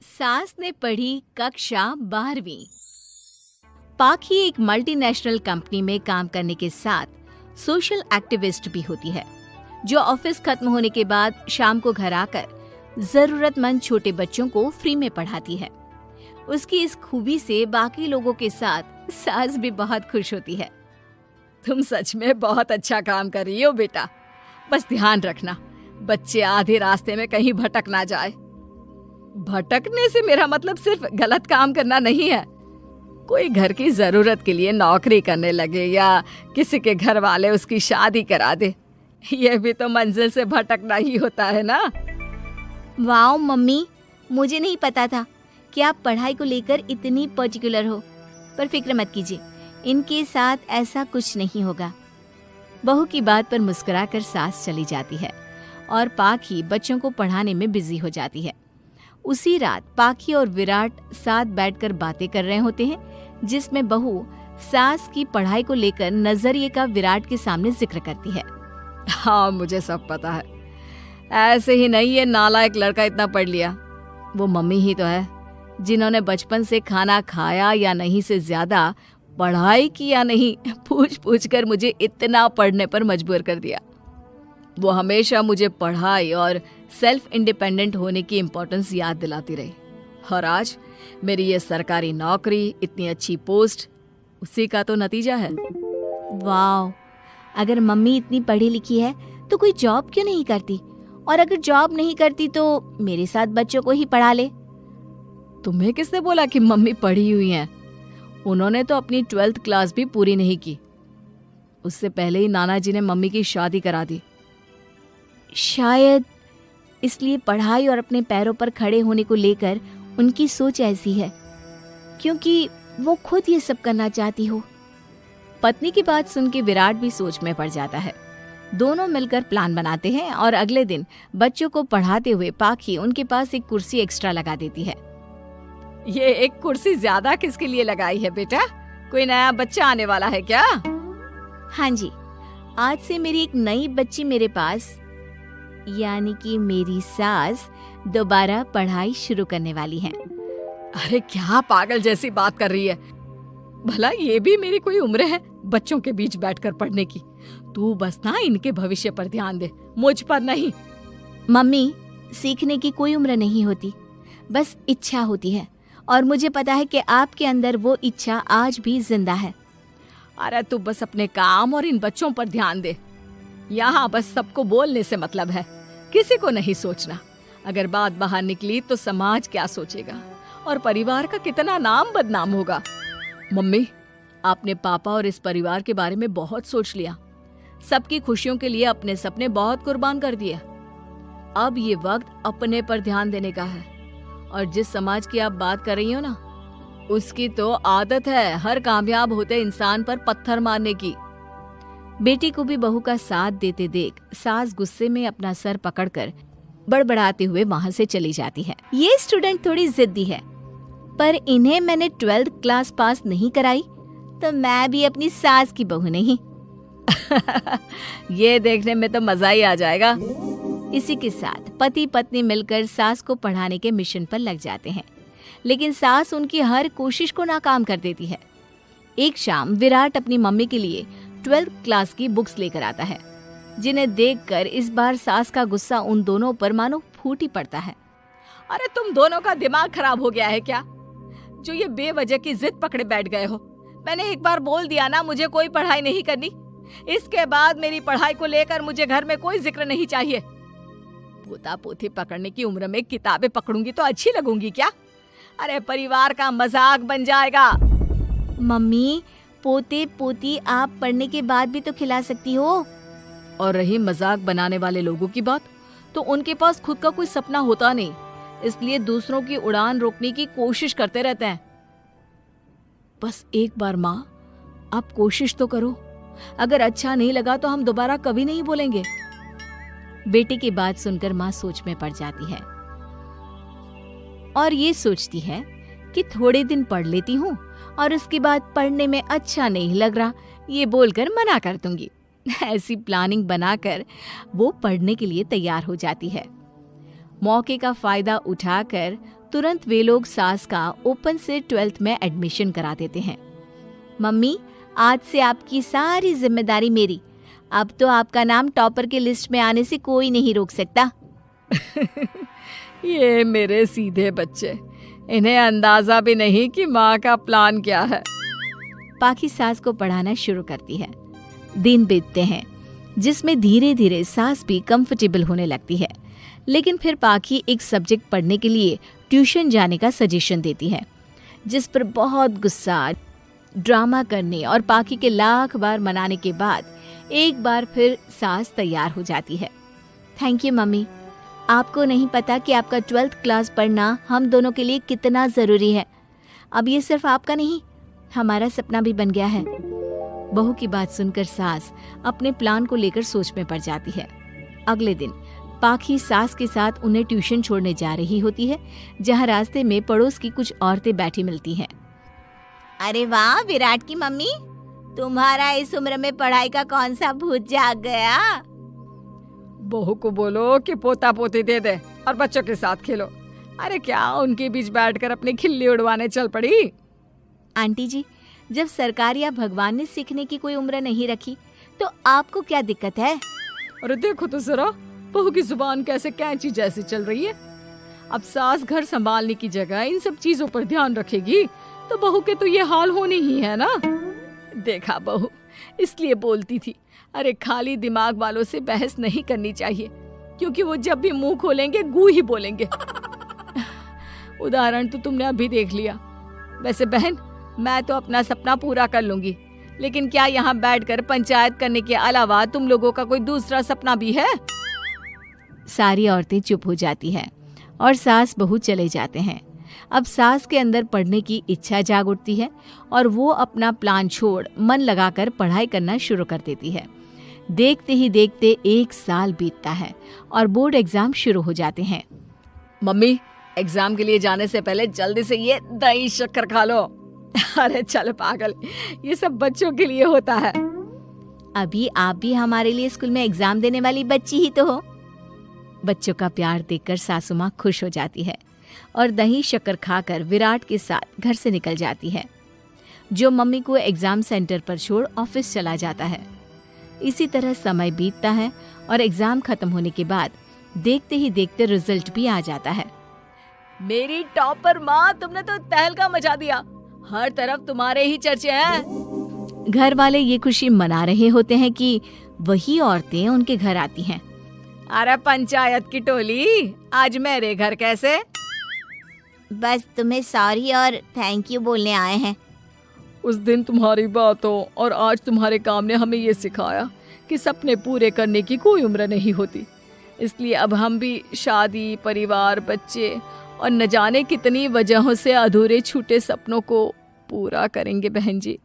सास ने पढ़ी कक्षा 12वीं। पाखी एक मल्टीनेशनल कंपनी में काम करने के साथ सोशल एक्टिविस्ट भी होती है, जो ऑफिस खत्म होने के बाद शाम को घर आकर जरूरतमंद छोटे बच्चों को फ्री में पढ़ाती है। उसकी इस खूबी से बाकी लोगों के साथ सास भी बहुत खुश होती है। तुम सच में बहुत अच्छा काम कर रही हो बेटा। बस ध्यान रखना बच्चे आधे रास्ते में कहीं भटक ना जाए। भटकने से मेरा मतलब सिर्फ गलत काम करना नहीं है। कोई घर की जरूरत के लिए नौकरी करने लगे या किसी के घर वाले उसकी शादी करा दे, ये भी तो मंजिल से भटकना ही होता है ना। वाओ मम्मी, मुझे नहीं पता था कि आप पढ़ाई को लेकर इतनी पर्टिकुलर हो। पर फिक्र मत कीजिए, इनके साथ ऐसा कुछ नहीं होगा। बहू की बात पर मुस्कुराकर सास चली जाती है और पाखी बच्चों को पढ़ाने में बिजी हो जाती है। उसी रात पाखी और विराट साथ बैठकर बातें कर रहे होते हैं, जिसमें बहू सास की पढ़ाई को लेकर नजरिए का विराट के सामने जिक्र करती है। हाँ, मुझे सब पता है। ऐसे ही नहीं ये नालायक लड़का इतना पढ़ लिया। वो मम्मी ही तो है जिन्होंने बचपन से खाना खाया या नहीं से ज्यादा पढ़ाई की या नहीं पूछ पूछ कर मुझे इतना पढ़ने पर मजबूर कर दिया। वो हमेशा मुझे पढ़ाई और सेल्फ इंडिपेंडेंट होने की इम्पोर्टेंस याद दिलाती रही। और आज मेरी ये सरकारी नौकरी, इतनी अच्छी पोस्ट, उसी का तो नतीजा है। वाह, अगर मम्मी इतनी पढ़ी लिखी है तो कोई जॉब क्यों नहीं करती? और अगर जॉब नहीं करती तो मेरे साथ बच्चों को ही पढ़ा ले। तुम्हें किसने बोला कि मम्मी पढ़ी हुई हैं? उन्होंने तो अपनी 12th क्लास भी पूरी नहीं की। उससे पहले ही नाना जी ने मम्मी की शादी करा दी। शायद इसलिए पढ़ाई और अपने पैरों पर खड़े होने को लेकर उनकी सोच ऐसी है, क्योंकि वो खुद ये सब करना चाहती हो। पत्नी की बात सुन के विराट भी सोच में पड़ जाता है। दोनों मिलकर प्लान बनाते हैं और अगले दिन बच्चों को पढ़ाते हुए पाखी उनके पास एक कुर्सी एक्स्ट्रा लगा देती है। ये एक कुर्सी ज्यादा किसके लिए लगाई है बेटा? कोई नया बच्चा आने वाला है क्या? हाँ जी, आज से मेरी एक नई बच्ची मेरे पास, यानी कि मेरी सास, दोबारा पढ़ाई शुरू करने वाली है। अरे क्या पागल जैसी बात कर रही है? भला ये भी मेरी कोई उम्र है बच्चों के बीच बैठकर पढ़ने की? तू बस ना इनके भविष्य पर ध्यान दे, मुझ पर नहीं। मम्मी, सीखने की कोई उम्र नहीं होती, बस इच्छा होती है। और मुझे पता है कि आपके अंदर वो इच्छा आज भी जिंदा है। अरे तू बस अपने काम और इन बच्चों पर ध्यान दे। यहाँ बस सबको बोलने से मतलब है, किसी को नहीं सोचना। अगर बात बाहर निकली तो समाज क्या सोचेगा और परिवार का कितना नाम बदनाम होगा। मम्मी, आपने पापा और इस परिवार के बारे में बहुत सोच लिया। सबकी खुशियों के लिए अपने सपने बहुत कुर्बान कर दिए। अब ये वक्त अपने पर ध्यान देने का है। और जिस समाज की आप बात कर रही हो ना, उसकी तो आदत है हर कामयाब होते इंसान पर पत्थर मारने की। बेटी को भी बहू का साथ देते देख सास गुस्से में अपना सर पकड़कर बड़बड़ाते हुए वहां से चली जाती है। ये स्टूडेंट थोड़ी जिद्दी है, पर इन्हें मैंने 12th क्लास पास नहीं कराई तो मैं भी अपनी सास की बहू नहीं। ये देखने में तो मजा ही आ जाएगा। इसी के साथ पति पत्नी मिलकर सास को पढ़ाने के मिशन पर लग जाते हैं, लेकिन सास उनकी हर कोशिश को नाकाम कर देती है। एक शाम विराट अपनी मम्मी के लिए 12th क्लास की बुक्स लेकर आता है, जिन्हें देखकर इस बार सास का गुस्सा उन दोनों पर मानो फूट ही पड़ता है। अरे तुम दोनों का दिमाग खराब हो गया है क्या, जो ये बेवजह की जिद पकड़े बैठ गए हो? मैंने एक बार बोल दिया ना, मुझे कोई पढ़ाई नहीं करनी। इसके बाद मेरी पढ़ाई को लेकर मुझे घर में कोई जिक्र नहीं चाहिए। पोता पोती पकड़ने की उम्र में किताबें पकड़ूंगी तो अच्छी लगूंगी क्या? अरे परिवार का मजाक बन जाएगा। मम्मी, पोते पोती आप पढ़ने के बाद भी तो खिला सकती हो। और रही मजाक बनाने वाले लोगों की बात, तो उनके पास खुद का कोई सपना होता नहीं, इसलिए दूसरों की उड़ान रोकने की कोशिश करते रहते हैं। बस एक बार माँ, आप कोशिश तो करो। अगर अच्छा नहीं लगा तो हम दोबारा कभी नहीं बोलेंगे। बेटी की बात सुनकर माँ सोच में पड़ जाती है और ये सोचती है कि थोड़े दिन पढ़ लेती हूँ और उसके बाद पढ़ने में अच्छा नहीं लग रहा, ये बोलकर मना कर दूंगी। ऐसी प्लानिंग बनाकर वो पढ़ने के लिए तैयार हो जाती है। मौके का फायदा उठाकर तुरंत वे लोग सास का ओपन से 12th में एडमिशन करा देते हैं। मम्मी, आज से आपकी सारी जिम्मेदारी मेरी। अब तो आपका नाम टॉपर के लिस्ट में आने से कोई नहीं रोक सकता। ये मेरे सीधे बच्चे, इन्हें अंदाजा भी नहीं कि माँ का प्लान क्या है। पाखी सास को पढ़ाना शुरू करती है। दिन बीतते हैं जिसमें धीरे धीरे सास भी कंफर्टेबल होने लगती है, लेकिन फिर पाखी एक सब्जेक्ट पढ़ने के लिए ट्यूशन जाने का सजेशन देती है, जिस पर बहुत गुस्सा, ड्रामा करने और पाखी के लाख बार मनाने के बाद एक बार फिर सास तैयार हो जाती है। थैंक यू मम्मी, आपको नहीं पता कि आपका 12th क्लास पढ़ना हम दोनों के लिए कितना ज़रूरी है। अब ये सिर्फ आपका नहीं, हमारा सपना भी बन गया है। बहू की बात सुनकर सास अपने प्लान को लेकर सोच में पड़ जाती है। अगले दिन पाखी सास के साथ उन्हें ट्यूशन छोड़ने जा रही होती है, जहाँ रास्ते में पड़ोस की कुछ औरतें बैठी मिलती हैं। अरे वाह विराट की मम्मी, तुम्हारा इस उम्र में पढ़ाई का कौन सा भूत जाग गया। बहू को बोलो कि पोता पोती दे दे और बच्चों के साथ खेलो। अरे क्या उनके बीच बैठकर अपनी खिल्ली उड़वाने चल पड़ी। आंटी जी, जब सरकार या भगवान ने सीखने की कोई उम्र नहीं रखी तो आपको क्या दिक्कत है। अरे देखो तो जरा, बहू की जुबान कैसे कैंची जैसी चल रही है। अब सास घर संभालने की जगह इन सब चीजों पर ध्यान रखेगी तो बहू के तो ये हाल होने ही है ना। देखा बहू, इसलिए बोलती थी, अरे खाली दिमाग वालों से बहस नहीं करनी चाहिए, क्योंकि वो जब भी मुंह खोलेंगे गू ही बोलेंगे। उदाहरण तो तुमने अभी देख लिया। वैसे बहन, मैं तो अपना सपना पूरा कर लूंगी, लेकिन क्या यहाँ बैठकर पंचायत करने के अलावा तुम लोगों का कोई दूसरा सपना भी है। सारी औरतें चुप हो जाती हैं और सास बहू चले जाते हैं। अब सास के अंदर पढ़ने की इच्छा जाग उठती है और वो अपना प्लान छोड़ मन लगाकर पढ़ाई करना शुरू कर देती है। देखते ही देखते 1 साल बीतता है और बोर्ड एग्जाम शुरू हो जाते हैं। मम्मी, एग्जाम के लिए जाने से पहले जल्दी से ये दही शक्कर खा लो। अरे चल पागल, ये सब बच्चों के लिए होता है। अभी आप भी हमारे लिए स्कूल में एग्जाम देने वाली बच्ची ही तो हो। बच्चों का प्यार देखकर सासू माँ खुश हो जाती है और दही शक्कर खाकर विराट के साथ घर से निकल जाती है, जो मम्मी को एग्जाम सेंटर पर छोड़ ऑफिस चला जाता है। इसी तरह समय बीतता है और एग्जाम खत्म होने के बाद देखते ही देखते रिजल्ट भी आ जाता है। मेरी टॉपर माँ, तुमने तो तहलका मचा दिया। हर तरफ तुम्हारे ही चर्चे हैं। घर वाले ये खुशी मना रहे होते हैं कि वही औरतें उनके घर आती हैं। अरे पंचायत की टोली, आज मेरे घर कैसे? बस तुम्हें सॉरी और थैंक यू बोलने आए हैं। उस दिन तुम्हारी बातों और आज तुम्हारे काम ने हमें ये सिखाया कि सपने पूरे करने की कोई उम्र नहीं होती। इसलिए अब हम भी शादी, परिवार, बच्चे और न जाने कितनी वजहों से अधूरे छूटे सपनों को पूरा करेंगे बहन जी।